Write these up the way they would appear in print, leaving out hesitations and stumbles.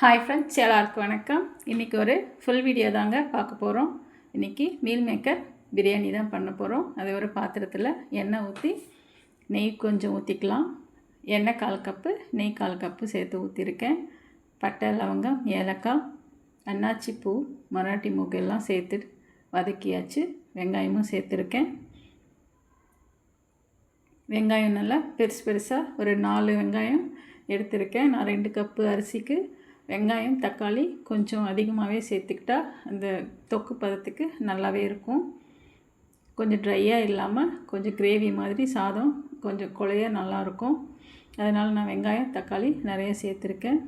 Hi friends, எல்லாருக்கும் வணக்கம். இன்றைக்கி ஒரு ஃபுல் வீடியோ தாங்க பார்க்க போகிறோம். இன்றைக்கி மீல் மேக்கர் பிரியாணி தான் பண்ண போகிறோம். அது ஒரு பாத்திரத்தில் எண்ணெய் ஊற்றி நெய் கொஞ்சம் ஊற்றிக்கலாம். எண்ணெய் 1/4 கப்பு, நெய் 1/4 கப்பு சேர்த்து ஊற்றிருக்கேன். பட்டை, லவங்கம், ஏலக்காய், அன்னாச்சி பூ, மராட்டி மூக்கு எல்லாம் சேர்த்து வதக்கியாச்சு. வெங்காயமும் சேர்த்துருக்கேன். வெங்காயம் நல்லா பெருசு பெருசாக ஒரு 4 வெங்காயம் எடுத்திருக்கேன். நான் 2 கப்பு அரிசிக்கு வெங்காயம், தக்காளி கொஞ்சம் அதிகமாகவே சேர்த்துக்கிட்டா அந்த தொக்கு பதத்துக்கு நல்லாவே இருக்கும். கொஞ்சம் ட்ரையாக இல்லாமல் கொஞ்சம் கிரேவி மாதிரி சாதம் கொஞ்சம் குழைய நல்லாயிருக்கும். அதனால் நான் வெங்காயம், தக்காளி நிறைய சேர்த்துருக்கேன்.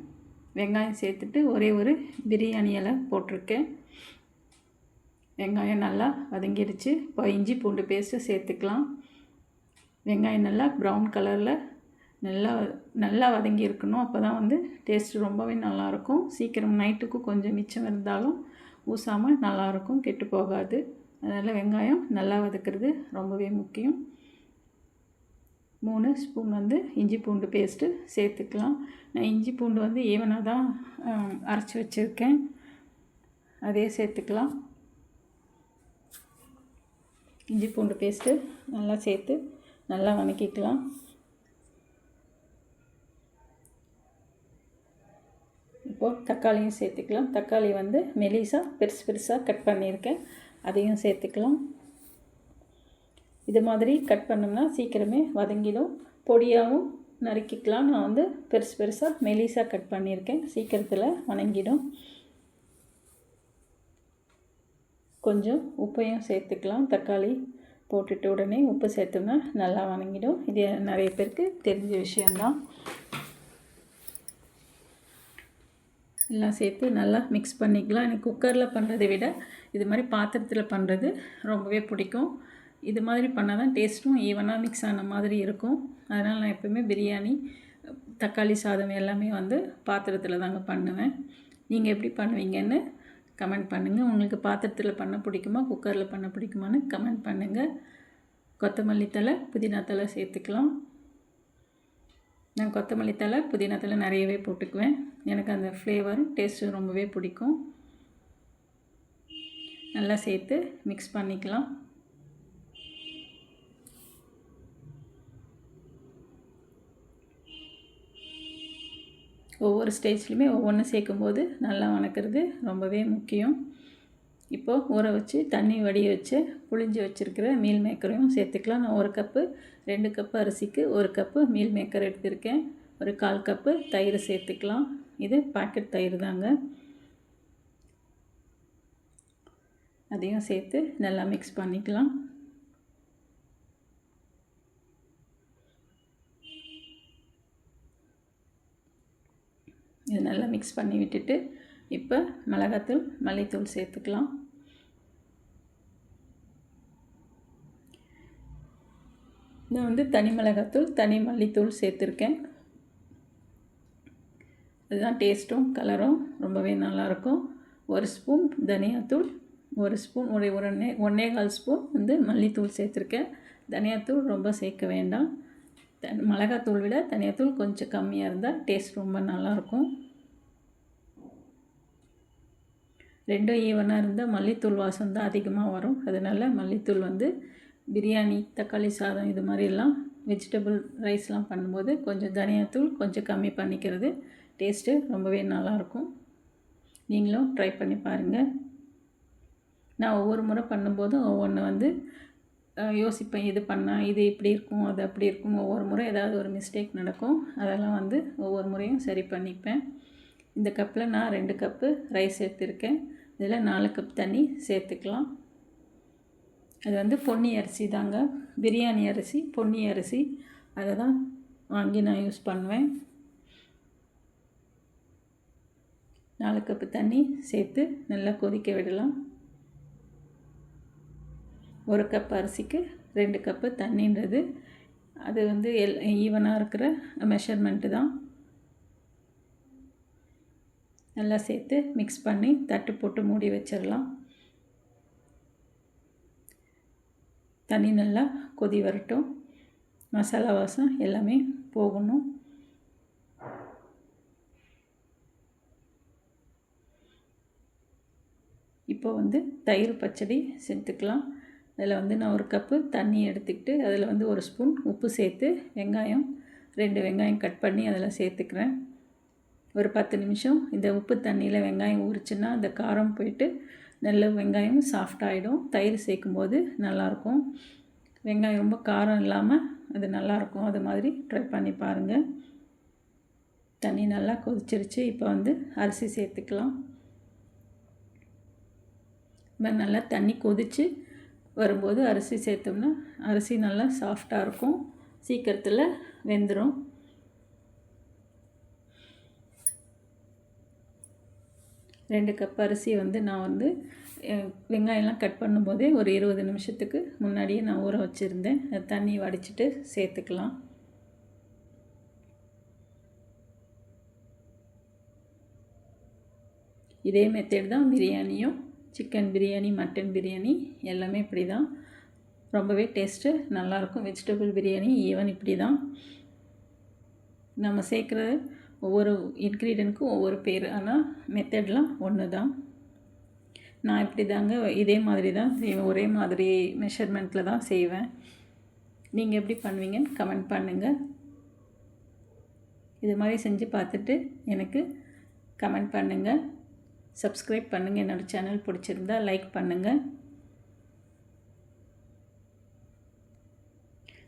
வெங்காயம் சேர்த்துட்டு ஒரே ஒரு பிரியாணி இலை போட்டிருக்கேன். வெங்காயம் நல்லா வதங்கிடுச்சு. இப்போ இஞ்சி பூண்டு பேஸ்ட்டு சேர்த்துக்கலாம். வெங்காயம் நல்லா ப்ரௌன் கலரில் நல்லா வதங்கி இருக்கணும். அப்போ தான் டேஸ்ட்டு ரொம்பவே நல்லாயிருக்கும். சீக்கிரம் நைட்டுக்கு கொஞ்சம் மிச்சம் இருந்தாலும் ஊசாமல் நல்லாயிருக்கும், கெட்டு போகாது. அதனால் வெங்காயம் நல்லா வதக்கிறது ரொம்பவே முக்கியம். 3 ஸ்பூன் இஞ்சி பூண்டு பேஸ்ட்டு சேர்த்துக்கலாம். நான் இஞ்சி பூண்டு ஈவனாக தான் அரைச்சி வச்சுருக்கேன், அதே சேர்த்துக்கலாம். இஞ்சி பூண்டு பேஸ்ட்டு நல்லா சேர்த்து நல்லா வதக்கிக்கலாம். இப்போது தக்காளியும் சேர்த்துக்கலாம். தக்காளி மெலிசாக பெருசு பெருசாக கட் பண்ணியிருக்கேன், அதையும் சேர்த்துக்கலாம். இது மாதிரி கட் பண்ணோம்னா சீக்கிரமே வதங்கிடும். பொடியாகவும் நறுக்கிக்கலாம். நான் பெருசு பெருசாக மெலிசாக கட் பண்ணியிருக்கேன், சீக்கிரத்தில் வதங்கிடும். கொஞ்சம் உப்பையும் சேர்த்துக்கலாம். தக்காளி போட்டுட்டு உடனே உப்பு சேர்த்தோம்னா நல்லா வதங்கிடும். இது நிறைய பேருக்கு தெரிஞ்ச விஷயந்தான். எல்லாம் சேர்த்து நல்லா மிக்ஸ் பண்ணிக்கலாம். எனக்கு குக்கரில் பண்ணுறதை விட இது மாதிரி பாத்திரத்தில் பண்ணுறது ரொம்பவே பிடிக்கும். இது மாதிரி பண்ணால் தான் டேஸ்ட்டும் ஈவனாக மிக்ஸ் ஆன மாதிரி இருக்கும். அதனால் நான் எப்போவுமே பிரியாணி, தக்காளி சாதம் எல்லாமே பாத்திரத்தில் தாங்க பண்ணுவேன். நீங்கள் எப்படி பண்ணுவீங்கன்னு கமெண்ட் பண்ணுங்கள். உங்களுக்கு பாத்திரத்தில் பண்ண பிடிக்குமா, குக்கரில் பண்ண பிடிக்குமான்னு கமெண்ட் பண்ணுங்கள். கொத்தமல்லி தழை, புதினா தழை சேர்த்துக்கலாம். நான் கொத்தமல்லி தழை, புதினா தழை நிறையவே போட்டுக்குவேன். எனக்கு அந்த ஃப்ளேவர் டேஸ்ட்டு ரொம்பவே பிடிக்கும். நல்லா சேர்த்து மிக்ஸ் பண்ணிக்கலாம். ஒவ்வொரு ஸ்டேஜ்லையுமே ஒவ்வொன்று சேர்க்கும்போது நல்லா வதக்கிறது ரொம்பவே முக்கியம். இப்போது ஊற வச்சு தண்ணி வடிய வச்சு புளிஞ்சு வச்சுருக்கிற மீல் மேக்கரையும் சேர்த்துக்கலாம். நான் 1 கப்பு 2 கப்பு அரிசிக்கு 1 கப்பு மீல் மேக்கர் எடுத்திருக்கேன். ஒரு 1/4 கப்பு தயிர் சேர்த்துக்கலாம். இது பாக்கெட் தயிர் தாங்க. அதையும் சேர்த்து நல்லா மிக்ஸ் பண்ணிக்கலாம். இது நல்லா மிக்ஸ் பண்ணி விட்டுட்டு இப்போ மிளகாத்தூள், மல்லித்தூள் சேர்த்துக்கலாம். நான் தனி மிளகாத்தூள், தனி மல்லித்தூள் சேர்த்துருக்கேன். அதுதான் டேஸ்ட்டும் கலரும் ரொம்பவே நல்லாயிருக்கும். 1 ஸ்பூன் தனியாத்தூள், 1 ஸ்பூன் 1.25 ஸ்பூன் மல்லித்தூள் சேர்த்துருக்கேன். தனியாத்தூள் ரொம்ப சேர்க்க வேண்டாம். மிளகாத்தூள் விட தனியாத்தூள் கொஞ்சம் கம்மியாக இருந்தால் டேஸ்ட் ரொம்ப நல்லாயிருக்கும். ரெண்டும் ஈவனாக இருந்தால் மல்லித்தூள் வாசம் தான் அதிகமாக வரும். அதனால் மல்லித்தூள் பிரியாணி, தக்காளி சாதம் இது மாதிரிலாம் வெஜிடபிள் ரைஸ்லாம் பண்ணும்போது கொஞ்சம் தனியாத்தூள் கொஞ்சம் கம்மி பண்ணிக்கிறது டேஸ்ட்டு ரொம்பவே நல்லாயிருக்கும். நீங்களும் ட்ரை பண்ணி பாருங்கள். நான் ஒவ்வொரு முறை பண்ணும்போதும் ஒவ்வொன்று யோசிப்பேன். இது பண்ணால் இது இப்படி இருக்கும், அது அப்படி இருக்கும். ஒவ்வொரு முறை ஏதாவது ஒரு மிஸ்டேக் நடக்கும். அதெல்லாம் ஒவ்வொரு முறையும் சரி பண்ணிப்பேன். இந்த கப்பில் நான் 2 கப்பு ரைஸ் சேர்த்துருக்கேன். இதில் 4 கப் தண்ணி சேர்த்துக்கலாம். அது பொன்னி அரிசி தாங்க, பிரியாணி அரிசி, பொன்னி அரிசி. அதை தான் வாங்கி நான் யூஸ் பண்ணுவேன். 4 கப்பு தண்ணி சேர்த்து நல்லா கொதிக்க விடலாம். 1 கப் அரிசிக்கு 2 கப்பு தண்ணின்றது அது ஈவனாக இருக்கிற மெஷர்மெண்ட்டு தான். நல்லா சேர்த்து மிக்ஸ் பண்ணி தட்டு போட்டு மூடி வச்சிடலாம். தண்ணி நல்லா கொதி வரட்டும். மசாலா வாசம் எல்லாமே போகணும். இப்போ வந்து தயிர் பச்சடி சேர்த்துக்கலாம். அதில் வந்து நான் ஒரு கப்பு தண்ணி எடுத்துக்கிட்டு அதில் வந்து ஒரு ஸ்பூன் உப்பு சேர்த்து வெங்காயம் 2 வெங்காயம் கட் பண்ணி அதில் சேர்த்துக்கிறேன். ஒரு 10 நிமிஷம் இந்த உப்பு தண்ணியில் வெங்காயம் ஊறிச்சுன்னா அந்த காரம் போயிட்டு நல்ல வெங்காயம் சாஃப்டாகிடும். தயிர் சேர்க்கும்போது நல்லாயிருக்கும். வெங்காயம் ரொம்ப காரம் இல்லாமல் அது நல்லாயிருக்கும். அது மாதிரி ட்ரை பண்ணி பாருங்கள். தண்ணி நல்லா கொதிச்சிருச்சு. இப்போ வந்து அரிசி சேர்த்துக்கலாம். நல்லா தண்ணி கொதித்து வரும்போது அரிசி சேர்த்தோம்னா அரிசி நல்லா சாஃப்டாக இருக்கும், சீக்கிரத்தில் வெந்துடும். ரெண்டு கப் அரிசி வந்து நான் வந்து வெங்காயம்லாம் கட் பண்ணும்போதே ஒரு 20 நிமிஷத்துக்கு முன்னாடியே நான் ஊற வச்சுருந்தேன். தண்ணி வடிச்சிட்டு சேர்த்துக்கலாம். இதே மெத்தட் தான் பிரியாணியும். சிக்கன் பிரியாணி, மட்டன் பிரியாணி எல்லாமே இப்படி தான். ரொம்பவே டேஸ்ட்டு நல்லாயிருக்கும். வெஜிடபிள் பிரியாணி ஈவன் இப்படி தான். நம்ம சேர்க்குற ஒவ்வொரு இன்க்ரீடியண்ட்க்கும் ஒவ்வொரு பேர், ஆனால் மெத்தட்லாம் ஒன்று தான். நான் இப்படி தாங்க இதே மாதிரி தான் செய்வேன். ஒரே மாதிரி மெஷர்மெண்ட்டில் தான் செய்வேன். நீங்கள் எப்படி பண்ணுவீங்கன்னு கமெண்ட் பண்ணுங்கள். இது மாதிரி செஞ்சு பார்த்துட்டு எனக்கு கமெண்ட் பண்ணுங்கள். சப்ஸ்கிரைப் பண்ணுங்கள். என்னோடய சேனல் பிடிச்சிருந்தா லைக் பண்ணுங்கள்.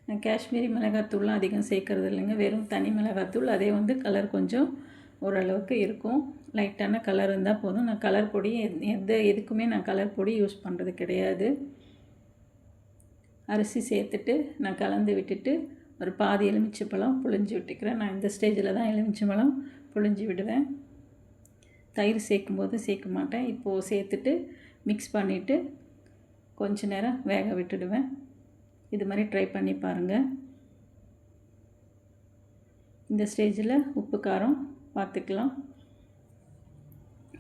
நான் காஷ்மீரி மிளகாத்தூள்லாம் அதிகம் சேர்க்குறது இல்லைங்க. வெறும் தனி மிளகாத்தூள். அதே வந்து கலர் கொஞ்சம் ஓரளவுக்கு இருக்கும். லைட்டான கலர் இருந்தால் போதும். நான் கலர் பொடி எதுக்குமே நான் கலர் பொடி யூஸ் பண்ணுறது கிடையாது. அரிசி சேர்த்துட்டு நான் கலந்து விட்டுட்டு ஒரு பாதி எலுமிச்சைப்பழம் புழிஞ்சு விட்டுக்கிறேன். நான் இந்த ஸ்டேஜில் தான் எலுமிச்சைப்பழம் புழிஞ்சு விடுவேன். தயிர் சேர்க்கும்போது சேர்க்க மாட்டேன். இப்போது சேர்த்துட்டு மிக்ஸ் பண்ணிவிட்டு கொஞ்ச நேரம் வேக விட்டுடுவேன். இது மாதிரி ட்ரை பண்ணி பாருங்கள். இந்த ஸ்டேஜில் உப்பு காரம் பார்த்துக்கலாம்.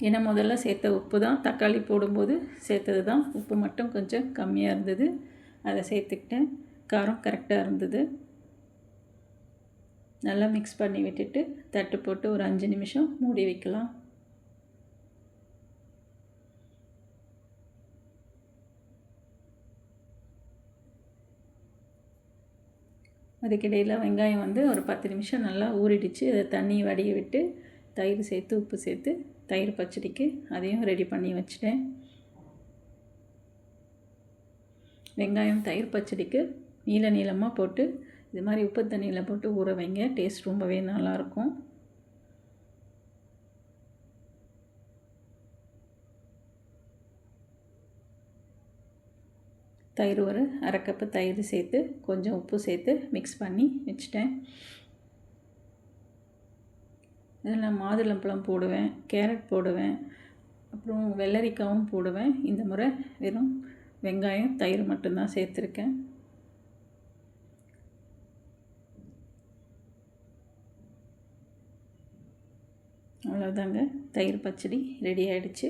ஏன்னா முதல்ல சேர்த்த உப்பு தான் தக்காளி போடும்போது சேர்த்தது தான். உப்பு மட்டும் கொஞ்சம் கம்மியாக இருந்தது, அதை சேர்த்துக்கிட்டேன். காரம் கரெக்டாக இருந்தது. நல்லா மிக்ஸ் பண்ணி விட்டுட்டு தட்டு போட்டு ஒரு 5 நிமிஷம் மூடி வைக்கலாம். அதுக்கிடையில் வெங்காயம் வந்து ஒரு 10 நிமிஷம் நல்லா ஊறிடுச்சு. அதை தண்ணி வடிய விட்டு தயிர் சேர்த்து உப்பு சேர்த்து தயிர் பச்சடிக்கு அதையும் ரெடி பண்ணி வச்சுட்டேன். வெங்காயம் தயிர் பச்சடிக்கு நீளமாக போட்டு இது மாதிரி உப்பு தண்ணியில் போட்டு ஊற வைங்க. டேஸ்ட் ரொம்பவே நல்லாயிருக்கும். தயிர் ஒரு அரை கப்பு தயிர் சேர்த்து கொஞ்சம் உப்பு சேர்த்து மிக்ஸ் பண்ணி வச்சுட்டேன். இதில் நான் மாதுளம்பழம் போடுவேன், கேரட் போடுவேன், அப்புறம் வெள்ளரிக்காவும் போடுவேன். இந்த முறை வெறும் வெங்காயம் தயிர் மட்டும்தான் சேர்த்துருக்கேன். அவ்வளோதாங்க, தயிர் பச்சடி ரெடி ஆகிடுச்சு.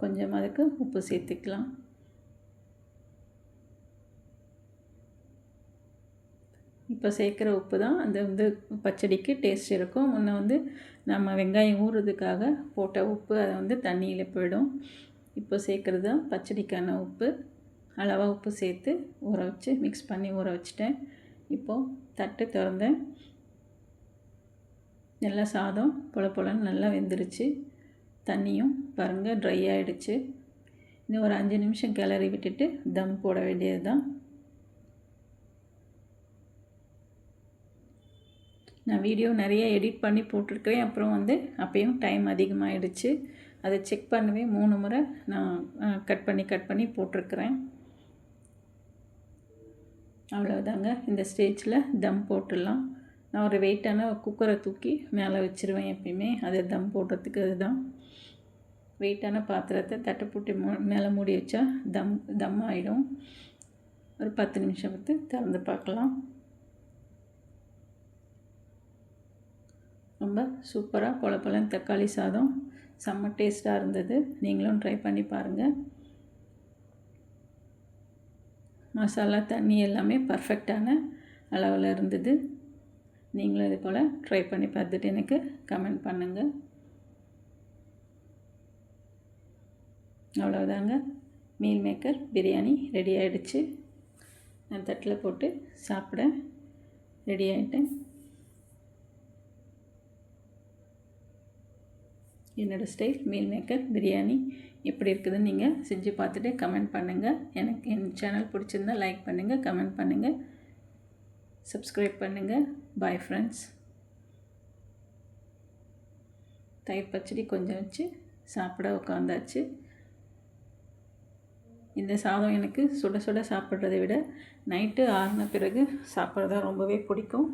கொஞ்சம் அதுக்கு உப்பு சேர்த்துக்கலாம். இப்போ சேர்க்குற உப்பு தான் அந்த வந்து பச்சடிக்கு டேஸ்ட் இருக்கும். முன்ன வந்து நம்ம வெங்காயம் ஊறுறதுக்காக போட்ட உப்பு அதை வந்து தண்ணியில் போயிடும். இப்போ சேர்க்குறது தான் பச்சடிக்கான உப்பு. அளவாக உப்பு சேர்த்து ஊற வச்சு மிக்ஸ் பண்ணி ஊற வச்சுட்டேன். இப்போது தட்டு திறந்தேன். நல்லா சாதம் பொலன்னு நல்லா வெந்துருச்சு. தண்ணியும் பாருங்கள் ட்ரை ஆகிடுச்சு. இன்னும் ஒரு 5 நிமிஷம் கிளறி விட்டுட்டு தம் போட வேண்டியது தான். நான் வீடியோ நிறைய எடிட் பண்ணி போட்டிருக்கிறேன். அப்புறம் வந்து அப்போயும் டைம் அதிகமாகிடுச்சு. அதை செக் பண்ணவே 3 முறை நான் கட் பண்ணி போட்டிருக்கிறேன். அவ்வளோதாங்க, இந்த ஸ்டேஜில் தம் போட்டுடலாம். நான் ஒரு வெயிட்டான குக்கரை தூக்கி மேலே வச்சுருவேன் எப்பயுமே. அது தம் போடுறதுக்கு அதுதான். வெயிட்டான பாத்திரத்தை தட்டை போட்டு மேலே மூடி வச்சா தம் ஆகிடும். ஒரு 10 நிமிஷம் பார்த்து திறந்து பார்க்கலாம். ரொம்ப சூப்பராக பொலன்னு தக்காளி சாதம் செம்ம டேஸ்ட்டாக இருந்தது. நீங்களும் ட்ரை பண்ணி பாருங்கள். மசாலா தண்ணி எல்லாமே பர்ஃபெக்டான அளவில் இருந்தது. நீங்களும் இது போல் ட்ரை பண்ணி பார்த்துட்டு எனக்கு கமெண்ட் பண்ணுங்கள். அவ்வளோதாங்க, மீல் மேக்கர் பிரியாணி ரெடி ஆகிடுச்சு. நான் தட்டில் போட்டு சாப்பிட ரெடி ஆகிட்டேன். என்னோடய ஸ்டைல் மீல் மேக்கர் பிரியாணி எப்படி இருக்குதுன்னு நீங்கள் செஞ்சு பார்த்துட்டு கமெண்ட் பண்ணுங்கள். எனக்கு என் சேனல் பிடிச்சிருந்தா லைக் பண்ணுங்கள், கமெண்ட் பண்ணுங்கள், சப்ஸ்கிரைப் பண்ணுங்கள். Bye friends. தயிர் பச்சடி கொஞ்சம் வச்சு சாப்பிட உட்காந்தாச்சு. இந்த சாதம் எனக்கு சுட சுட சாப்பிட்றதை விட நைட்டு ஆறின பிறகு சாப்பிட்றது ரொம்பவே பிடிக்கும்.